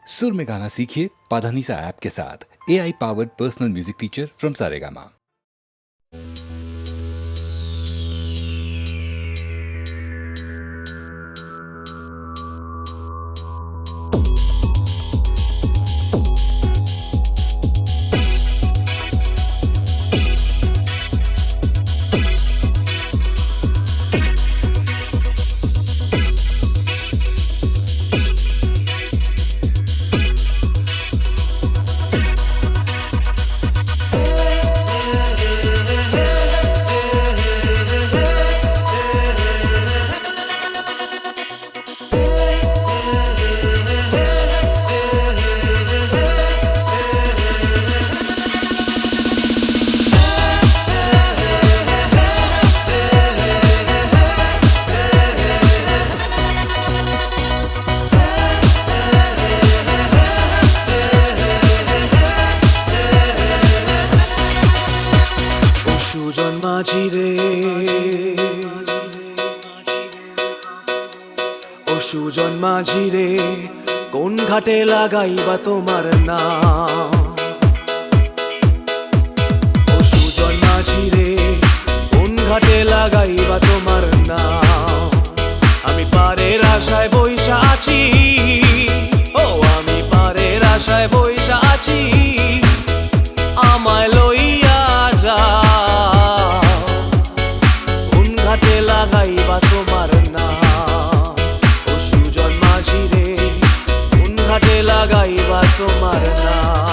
सुर में गाना सीखिए पाधानीसा ऐप के साथ। AI powered personal music teacher from Saregama. সুজন মাঝি রে ও সুজন মাঝি রে কোন ঘাটে লাগাইবা তোমার নাম? ও সুজন মাঝি রে কোন ঘাটে লাগাইবা তোমার নাম? আমি পারের আশায় বইসা আছি, ও আমি পারের আশায় বইসা আছি, আমায় লইয়া যা লাগাইবা তোমার নাম। ও সুজন মাঝি রে কোন ঘাটে লাগাইবা তোমার নাম?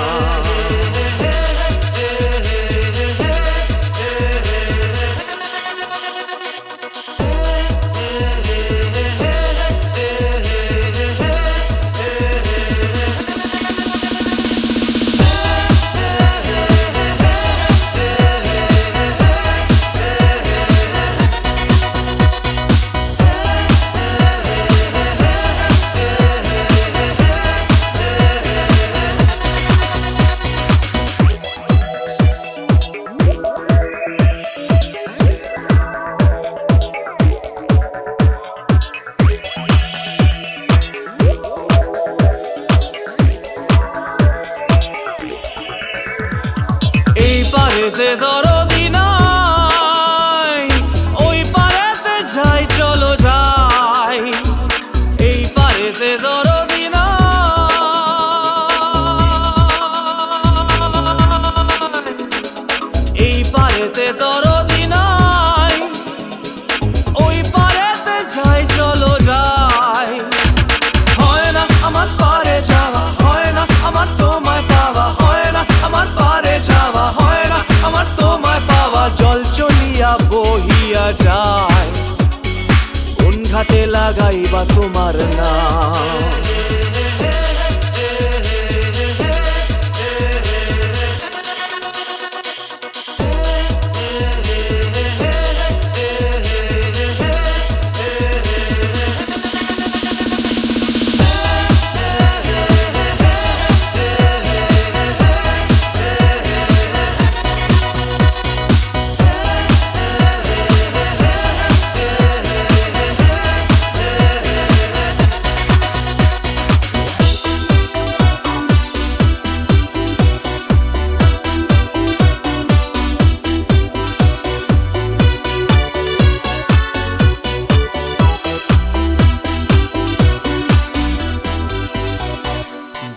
পারেতে দরদি নাই, ওই পারেতে যাই চলো যাই। এই পারেতে দরদি নাই, এই পারেতে দরদি নাই, ওই পারেতে যাই চলো যাই। হয় না আমার পারে যাওয়া, হয় না আমার তোমায় পাওয়া, হয় না আমার পারে যাওয়া, হয় না আমার তোমায় পাওয়া। জল চলিয়া বহিয়া যায় কোন ঘাটে লাগাইবা তোমার নাম?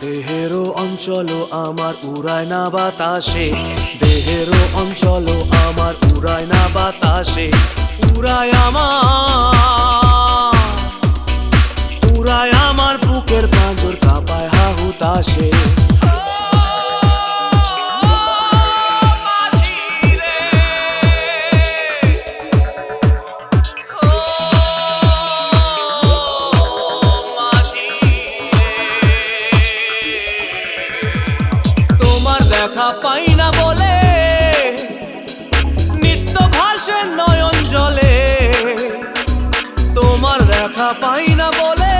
দেহেরও অঞ্চল আমার উড়ায় না বাতাসে, দেহেরও অঞ্চল আমার উড়ায় না বাতাসে। উড়ায় আমার বুকের পাঁজর কাঁপায় হা হুতাশে। দেখা পাই না বলে নিত্য ভাসে নয়ন জলে, তোমার দেখা পাই না বলে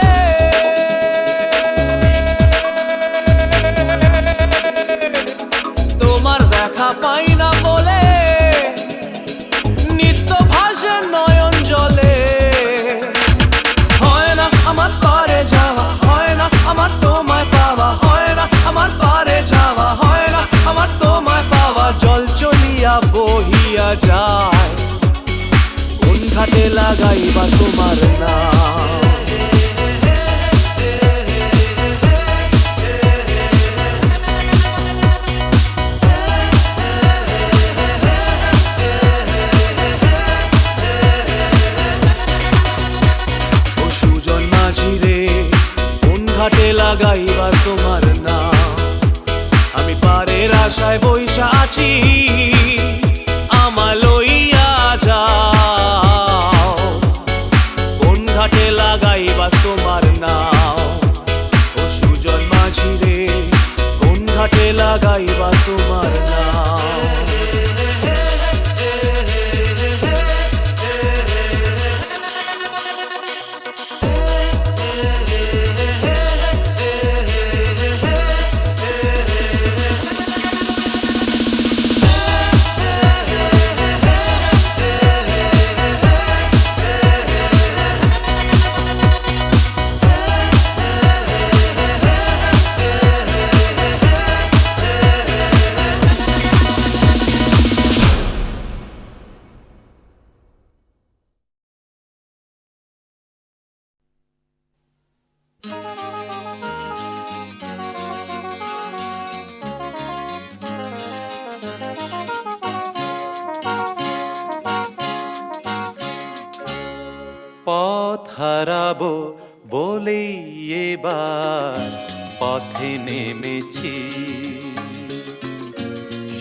লাগাইবার তোমার নাম। আমি পারের আশায় বইসা আছি, আমায় লইয়া যাও, কোন ঘাটে লাগাইবার তোমার নাম। ও সুজন মাঝি রে, কোন ঘাটে লাগাইবার তোমার নাম। পথ হারাবো বলেই এবার পথে নেমেছি,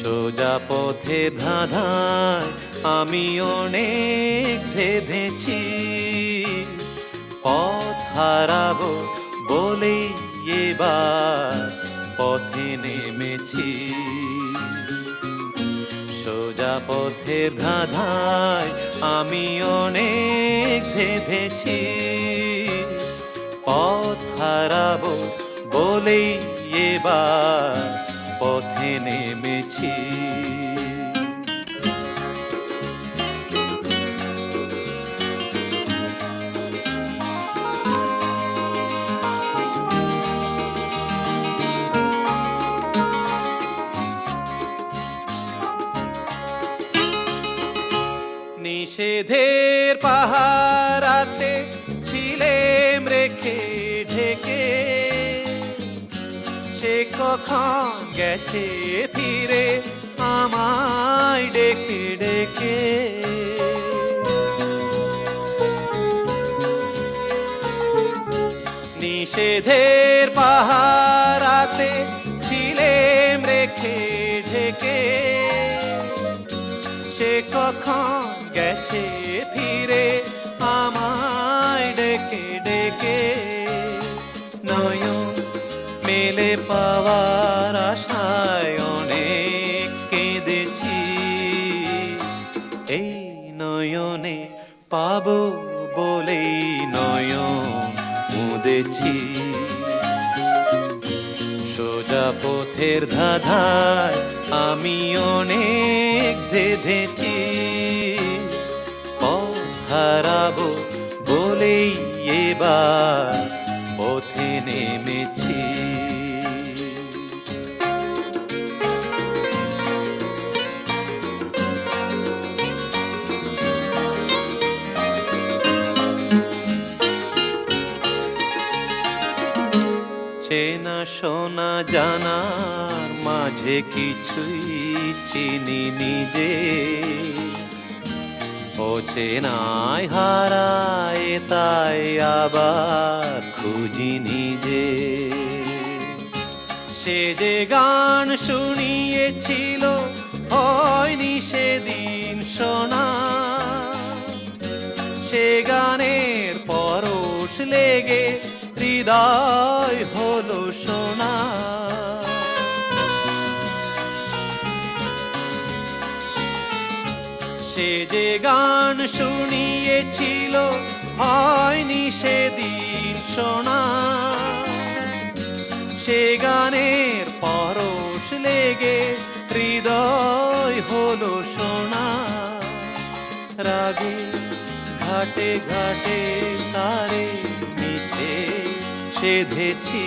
সোজা পথে ধাঁধায় আমি অনেক ধেঁধেছি। পথ হারাবো বলেই এবার পথে নেমেছি, সোজা পথের ধাঁধায় আমি অনেক ধেঁধেছি। পথ হারাবো বলেই এবার পথে নেমেছি। নিষেধের পাহারাতে ছিলেম রেখে ঢেকে, সে কখন গেছে ফিরে আমায় ডেকে ডেকে। নিষেধের পাহারাতে ছিলেম রেখে ঢেকে, সে কখন গেছে ফিরে আমায় ডেকে ডেকে। নয়ন মেলে পাওয়ার আশায় অনেক কেঁদেছি, এই নয়নে পাবো বলেই নয়ন মুদেছি। সোজা পথের ধাঁধায় আমি অনেক ধেঁধেছি, পথ হারাবো বলেই এবার পথে নেমেছি। চেনা শোনা জানার মাঝে কিছুই চিনি নিজে, অচেনায় হারায় তাই আবার খুঁজি নিজে। সে যে গান শুনিয়েছিল হয়নি সেদিন শোনা, সে গানের পরশ লেগে হৃদয় হলো সোনা। সে যে গান শুনিয়েছিল হয়নি সেদিন শোনা, সে গানের পরশ লেগে হৃদয় হলো সোনা। রাগে ঘাটে ঘাটে তারে মিছে সেধেছি,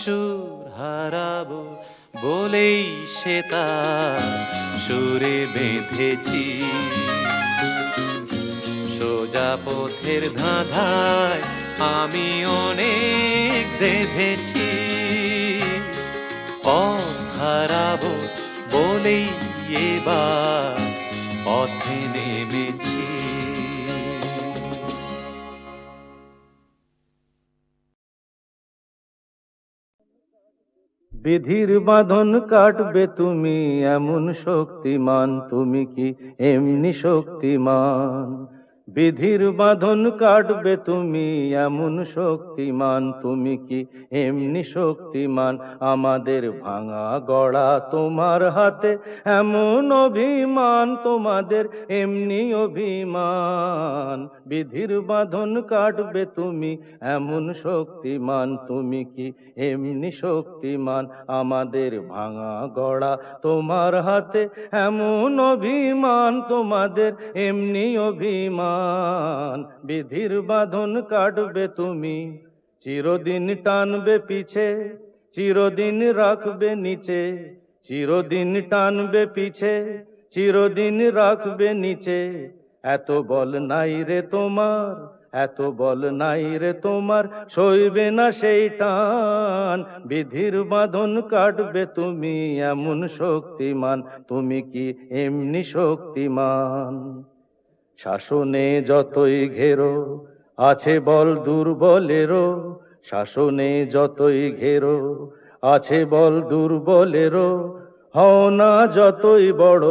সুর হারাবো বলেই সে তার সুরে বেঁধেছি। সোজা পথের ধাঁধায় আমি অনেক ধেঁধেছি, পথ হারাবো বলেই এবার পথে নেমেছি। বিধির বাঁধন কাটবে তুমি এমন শক্তিমান, তুমি কি এমনি শক্তিমান? বিধির বাঁধন কাটবে তুমি এমন শক্তিমান, তুমি কি এমনি শক্তিমান? আমাদের ভাঙা গড়া তোমার হাতে এমন অভিমান, তোমাদের এমনি অভিমান। বিধির বাঁধন কাটবে তুমি এমন শক্তিমান, তুমি কি এমনি শক্তিমান? আমাদের ভাঙা গড়া তোমার হাতে এমন অভিমান, তোমাদের এমনি অভিমান। বিধির বাঁধন কাটবে তুমি, চিরদিন টানবে পিছে, চিরদিন রাখবে নিচে। চিরদিন টানবে পিছে, চিরদিন রাখবে নিচে। এত বল নাই রে তোমার, এত বল নাই রে তোমার, সইবে না সেই টান। বিধির বাঁধন কাটবে তুমি এমন শক্তিমান, তুমি কি এমনি শক্তিমান? শাসনে যতই ঘেরো আছে বল দুর্বলেরও, শাসনে যতই ঘেরো আছে বল দুর্বলেরও। হও না যতই বড়,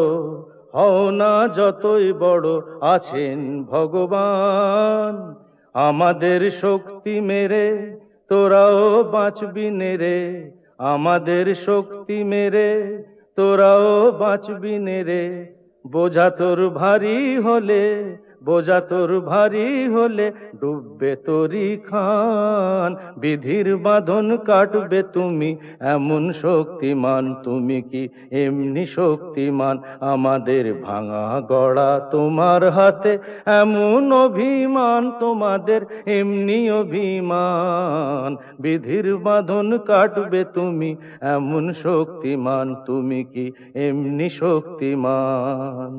হও না যতই বড়, আছেন ভগবান। আমাদের শক্তি মেরে তোরাও বাঁচবি নেরে, আমাদের শক্তি মেরে তোরাও বাঁচবি নেরে। বোঝা তোর ভারী হলে, বোঝা তোর ভারী হলে, ডুববে তোরি খান। বিধির বাঁধন কাটবে তুমি এমন শক্তিমান, তুমি কি এমনি শক্তিমান? আমাদের ভাঙা গড়া তোমার হাতে এমন অভিমান, তোমাদের এমনি অভিমান। বিধির বাঁধন কাটবে তুমি এমন শক্তিমান, তুমি কি এমনি শক্তিমান?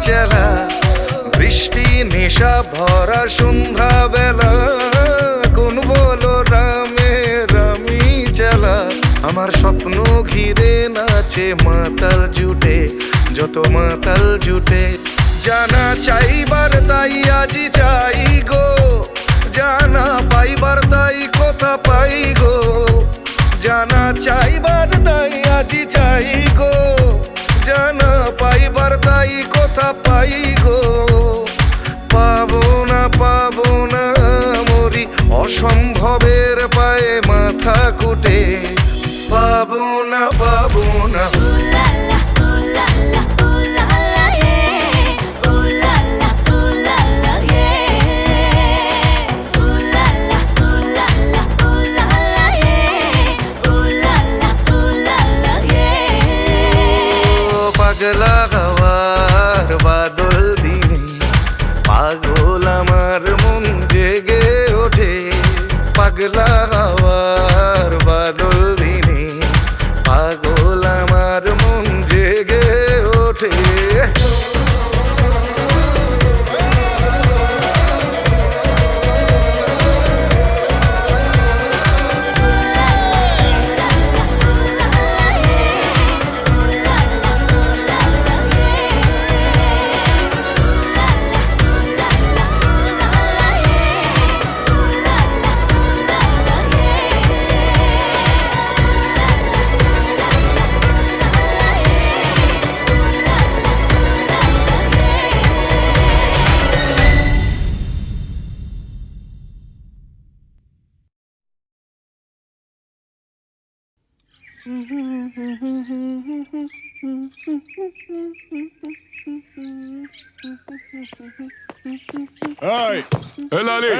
চেলা বৃষ্টি নেশা ভরা সন্ধ্যা বেলা কোন বলো রামে রামি চেলা আমার স্বপ্ন ঘিরে নাচে মাতাল জুটে যত মাতাল জুটে জানা চাইবার তাই আজি চাই গো জানা পাইবার তাই কথা পাই গো জানা চাইবার তাই আজি চাই গো জানা পাইবার তাই কথা পাই গো পাবো না মরি অসম্ভবের পায়ে মাথা কুটে পাবো না পাগলা হওয়ার বাদল দিনে পাগল আমার মন জেগে ওঠে পাগলা হওয়ার বাদল দিনে পাগল আমার মন জেগে ওঠে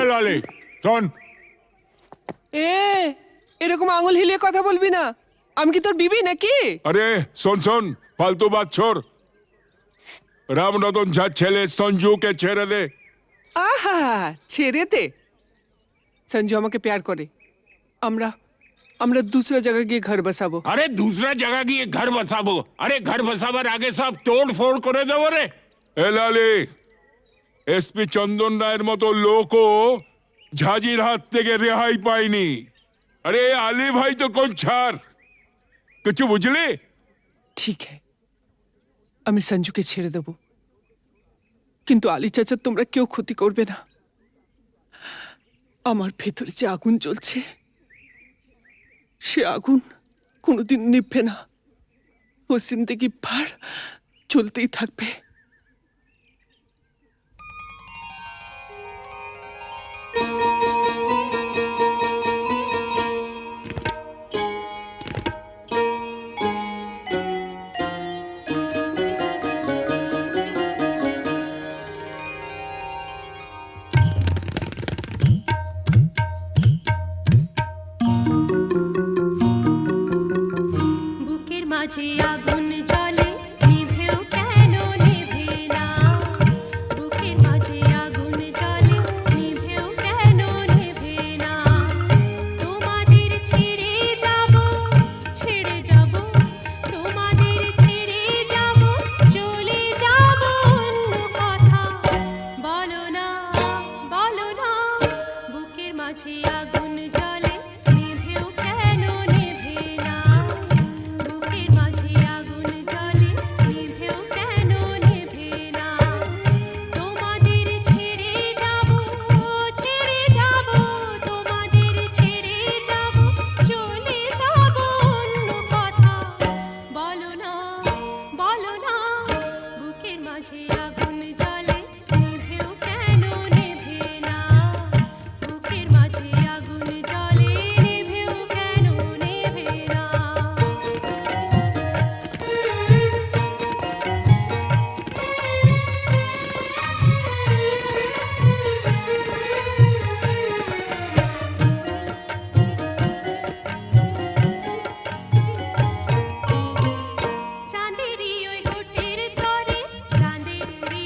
লালি শোন এরকম আঙুল হিলিয়ে কথা বলবি না আমি কি তোর বিবি নাকি আরে শোন ফালতু বাত ছোড় রামরতন ঝা ছেলে সঞ্জুকে ছেড়ে দে আহা ছেড়ে দে সঞ্জু আমাকে প্যার করে আমরা আমরা दूसरा जगह গিয়ে ঘর বসাবো আরে दूसरा जगह গিয়ে ঘর বসাবো আরে ঘর বসাবার আগে সব তোড় ফোড় করে দেবো রে এ লালি এসপি চন্দন রায়ের মতো লোকও ঝাঁঝির হাত থেকে রেহাই পায়নি আরে আলী ভাই তো কোন ছাড় কিছু বুঝলি ঠিক है আমি সঞ্জুকে ছেড়ে দেব কিন্তু আলী চাচা তোমরা কেউ ক্ষতি করবে না আমার ভেতরে যে আগুন জ্বলছে সে আগুন কোনোদিন নিভবে না ও জিন্দেগি ভর জ্বলতেই থাকবে বুকের মাঝে আগুন জ্বলে নিভেও কেন নিভে না বুকের মাঝে আগুন জ্বলে নিভেও কেন নিভে না তোমাদের ছেড়ে যাব তোমাদের ছেড়ে যাব চলে যাব অন্য কথা বলো না বুকের মাঝে আগুন জ্বলে নিভেও কেন নিভে না বুকের মাঝে আগুন জ্বলে নিভেও কেন নিভে না তোমাদের ছেড়ে যাব তোমাদের ছেড়ে যাব চলে যাব অন্য কথা বলো না বুকের মাঝে আগুন জ্বলে নিভেও কেন নিভে না বুকের মাঝে আগুন জ্বলে নিভেও কেন নিভে না চাঁদেরই ওই হোটের তরে চাঁদেরই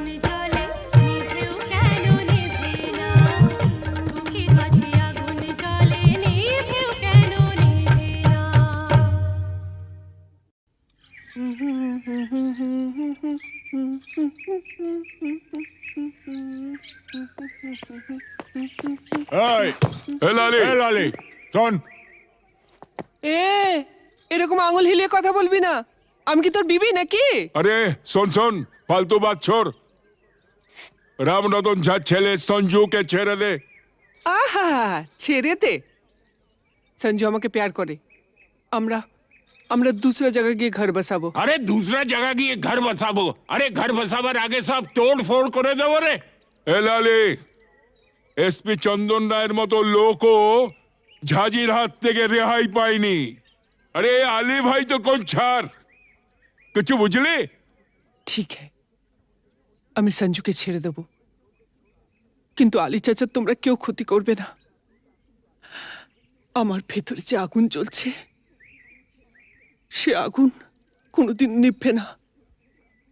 আগুন জ্বলে নিভেও কেন নেভে না বুকের মাঝে আগুন জ্বলে নিভেও কেন নেভে না এই লালি শোন এ এরকম আঙুল হিলিয়ে কথা বলবি না। আমি কি তোর বিবি নাকি? আরে শোন শোন ফালতু বাত ছোড় রামরতন ঝা ছেলে সঞ্জুকে ছেড়ে দে আহা ছেড়ে দে। সঞ্জু আমাকে প্যার করে। আমরা আমরা दूसरा जगह গিয়ে ঘর বসাবো। আরে दूसरा जगह গিয়ে ঘর বসাবো আরে ঘর বসাবার আগে সব তোড় ফোড় করে দেবো রে এ লালি এসপি চন্দন রায়ের মতো লোকও ঝাঁঝির হাত থেকে রেহাই পায়নি আরে আলী ভাই তো কোন ছাড় কিছু বুঝলি ঠিক है আমি সঞ্জুকে ছেড়ে দেব কিন্তু আলী চাচা তোমরা কেউ ক্ষতি করবে না। আমার ভেতরে যে আগুন জ্বলছে সে আগুন কোনোদিন নিভবে না।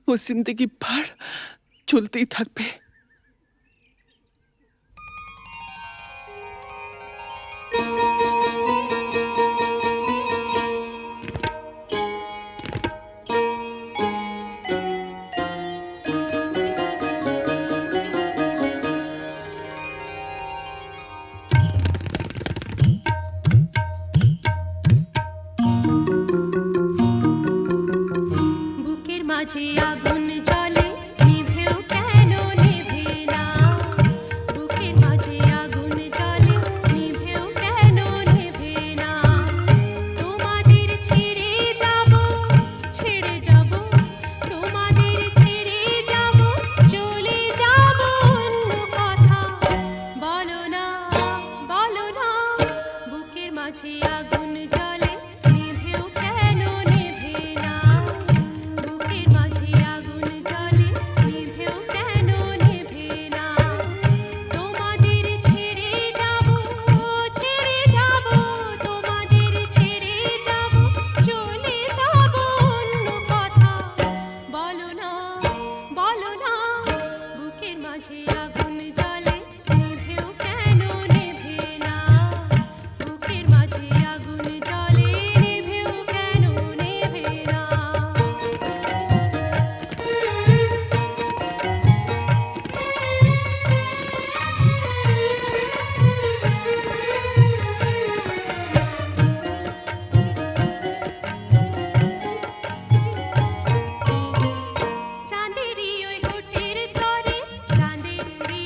ও জিন্দেগি ভর চলতেই থাকবে। বুকের মাঝে আগুন জ্বলে নিভেও কেন নেভে না বুকের মাঝে আগুন জ্বলে নিভেও কেন নেভে না তোমাদের ছেড়ে যাব তোমাদের ছেড়ে যাব চলে যাব অন্য কথা বলো না বুকের মাঝে আগুন জ্বলে নিভেও কেন নেভে না বুকের মাঝে আগুন জ্বলে নিভেও কেন নেভে না তোমাদের ছেড়ে যাব তোমাদের ছেড়ে যাব চলে যাব অন্য কথা বলো না বুকের মাঝে আগুন জ্বলে নিভেও কেন নেভে না বুকের মাঝে আগুন জ্বলে নিভেও কেন নেভে না চাঁদেরই ওই হোটের তরে চাঁদেরই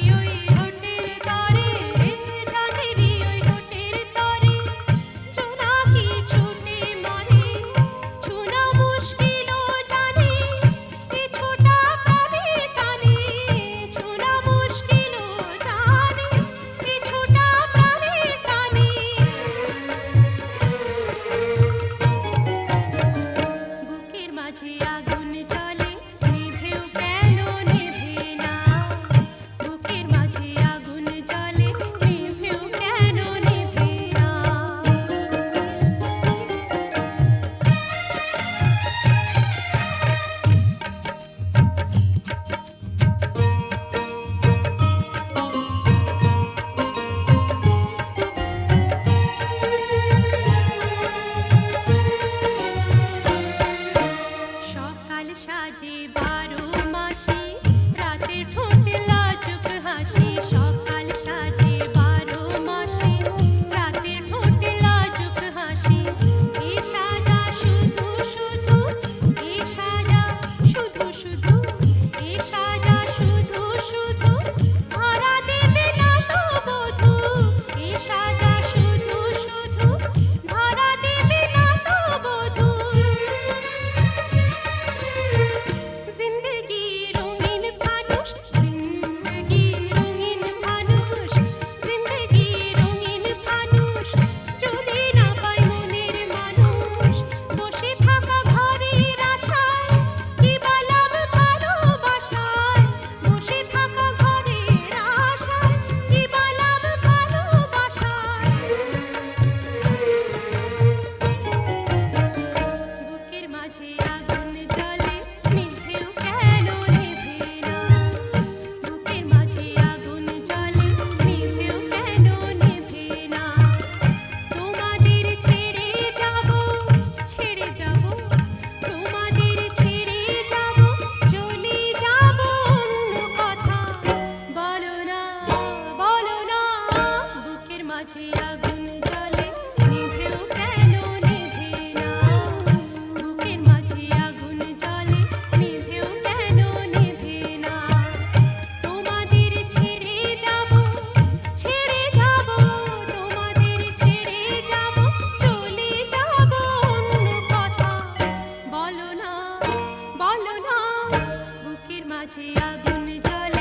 মাঝে আগুন জ্বলে